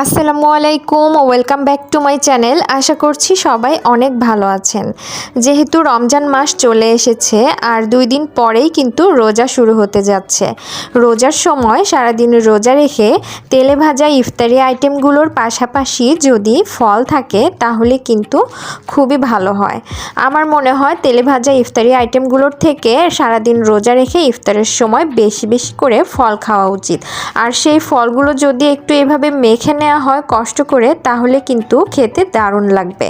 আসসালামু আলাইকুম, welcome back to my channel. আশা করছি সবাই অনেক ভালো আছেন। যেহেতু রমজান মাস চলে এসেছে আর 2 দিন পরেই কিন্তু রোজা শুরু হতে যাচ্ছে। রোজার সময় সারাদিন রোজা রেখে তেলে ভাজা ইফতারি আইটেমগুলোর পাশাপাশি যদি ফল থাকে তাহলে কিন্তু খুবই ভালো হয়। আমার মনে হয় তেলে ভাজা ইফতারি আইটেমগুলোর থেকে সারাদিন রোজা রেখে ইফতারের সময় বেশি বেশি করে ফল খাওয়া উচিত। আর সেই ফলগুলো যদি একটু এভাবে মেখে নেওয়া হয় কষ্ট করে তাহলে কিন্তু খেতে দারুণ লাগবে।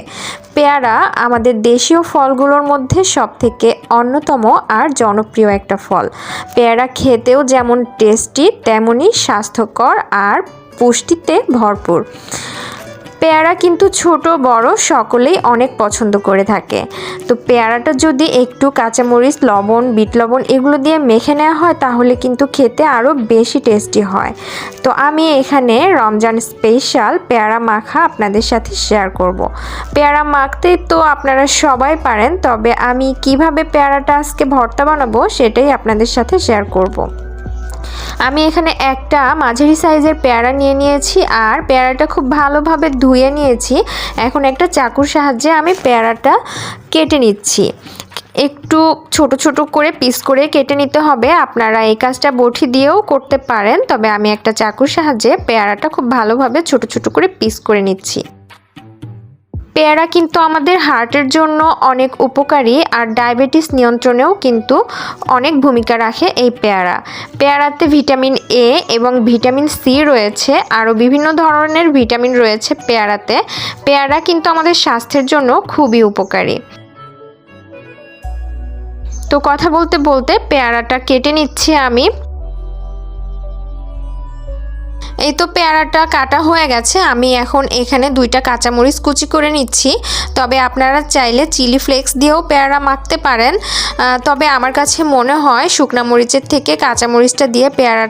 পেয়ারা আমাদের দেশীয় ফলগুলোর মধ্যে সবথেকে অন্যতম আর জনপ্রিয় একটা ফল। পেয়ারা খেতেও যেমন টেস্টি তেমনই স্বাস্থ্যকর আর পুষ্টিতে ভরপুর। পেয়ারা কিন্তু ছোট বড় সকলেই অনেক পছন্দ করে থাকে। তো পেয়ারাটা যদি একটু কাঁচামরিচ, লবণ, বিট লবণ এগুলো দিয়ে মেখে নেওয়া হয় তাহলে কিন্তু খেতে আরও বেশি টেস্টি হয়। তো আমি এখানে রমজান স্পেশাল পেয়ারা মাখা আপনাদের সাথে শেয়ার করব। পেয়ারা মাখতে তো আপনারা সবাই পারেন, তবে আমি কিভাবে পেয়ারাটা আজকে ভর্তা বানাবো সেটাই আপনাদের সাথে শেয়ার করব। আমি এখানে একটা মাঝারি সাইজের পেয়ারা নিয়ে নিয়েছি আর পেয়ারাটা খুব ভালোভাবে ধুয়ে নিয়েছি। এখন একটা চাকুর সাহায্যে আমি পেয়ারাটা কেটে নিচ্ছি। একটু ছোট ছোট করে পিস করে কেটে নিতে হবে। আপনারা এই কাজটা বটি দিয়েও করতে পারেন, তবে আমি একটা চাকুর সাহায্যে পেয়ারাটা খুব ভালোভাবে ছোট ছোট করে পিস করে নিচ্ছি। পেয়ারা কিন্তু আমাদের হার্টের জন্য অনেক উপকারী আর ডায়াবেটিস নিয়ন্ত্রণেও কিন্তু অনেক ভূমিকা রাখে এই পেয়ারাতে ভিটামিন এ এবং ভিটামিন সি রয়েছে, আরও বিভিন্ন ধরনের ভিটামিন রয়েছে পেয়ারাতে। পেয়ারা কিন্তু আমাদের স্বাস্থ্যের জন্য খুবই উপকারী। তো কথা বলতে বলতে পেয়ারাটা কেটে নিচ্ছি আমি। এই তো পেয়ারাটা কাটা হয়ে গেছে। আমি এখন এখানে 2টা কাঁচামরিচ কুচি করে নিচ্ছি। তবে আপনারা চাইলে চিলি ফ্লেক্স দিয়েও পেয়ারা মাখতে পারেন, তবে আমার কাছে মনে হয় শুকনা মরিচের থেকে কাঁচামরিচটা দিয়ে পেয়ারা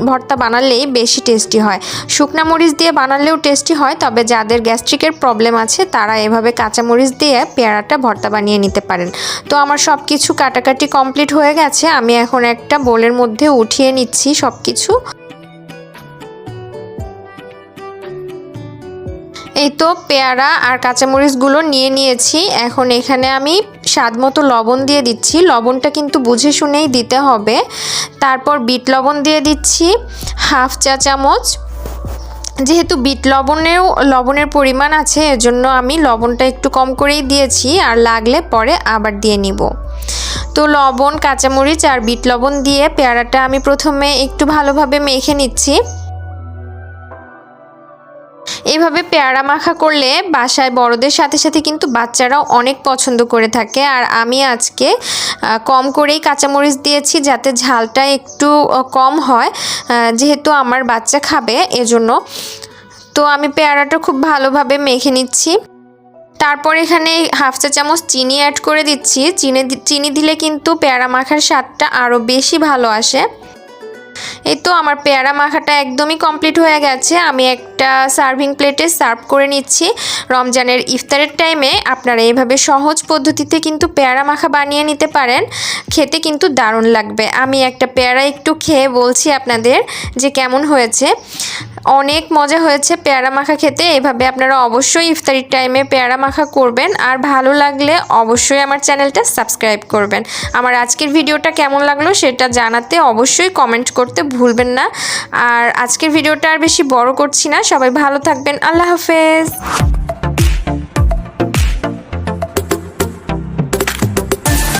ভর্তা বানালেই বেশি টেস্টি হয়। শুকনা মরিচ দিয়ে বানালেও টেস্টি হয়, তবে যাদের গ্যাস্ট্রিকের প্রবলেম আছে তারা এভাবে কাঁচামরিচ দিয়ে পেয়ারাটা ভর্তা বানিয়ে নিতে পারেন। তো আমার সব কিছু কাটাকাটি কমপ্লিট হয়ে গেছে। আমি এখন একটা বোলের মধ্যে উঠিয়ে নিচ্ছি সব কিছু। এই তো পেয়ারা আর কাঁচামরিচগুলো নিয়ে নিয়েছি। এখন এখানে আমি স্বাদ মতো লবণ দিয়ে দিচ্ছি। লবণটা কিন্তু বুঝে শুনেই দিতে হবে। তারপর বিট লবণ দিয়ে দিচ্ছি হাফ চা চামচ। যেহেতু বিট লবণের পরিমাণ আছে এজন্য আমি লবণটা একটু কম করেই দিয়েছি, আর লাগলে পরে আবার দিয়ে নিব। তো লবণ, কাঁচামরিচ আর বিট লবণ দিয়ে পেয়ারাটা আমি প্রথমে একটু ভালোভাবে মেখে নিচ্ছি। এভাবে পেয়ারা মাখা করলে বাসায় বড়দের সাথে সাথে কিন্তু বাচ্চারাও অনেক পছন্দ করে থাকে। আর আমি আজকে কম করেই কাঁচামরিচ দিয়েছি যাতে ঝালটা একটু কম হয়, যেহেতু আমার বাচ্চা খাবে এজন্য। তো আমি পেয়ারাটা খুব ভালোভাবে মেখে নিচ্ছি। তারপর এখানে হাফ চা চামচ চিনি অ্যাড করে দিচ্ছি। চিনি দিলে কিন্তু পেয়ারা মাখার স্বাদটা আরও বেশি ভালো আসে। এই তো আমার পেয়ারা মাখাটা একদমই কমপ্লিট হয়ে গেছে। আমি একটা সার্ভিং প্লেটে সার্ভ করে নিচ্ছি। রমজানের ইফতারের টাইমে আপনারা এইভাবে সহজ পদ্ধতিতে কিন্তু পেয়ারা মাখা বানিয়ে নিতে পারেন। খেতে কিন্তু দারুণ লাগবে। আমি একটা পেয়ারা একটু খেয়ে বলছি আপনাদের যে কেমন হয়েছে। অনেক মজা হয়েছে পেয়ারা মাখা খেতে। এভাবে আপনারা অবশ্যই ইফতারির টাইমে পেয়ারা মাখা করবেন। আর ভালো লাগলে অবশ্যই আমার চ্যানেলটা সাবস্ক্রাইব করবেন। আমার আজকের ভিডিওটা কেমন লাগলো সেটা জানাতে অবশ্যই কমেন্ট করতে ভুলবেন না। আর আজকের ভিডিওটা আর বেশি বড় করছি না। সবাই ভালো থাকবেন। আল্লাহ হাফেজ।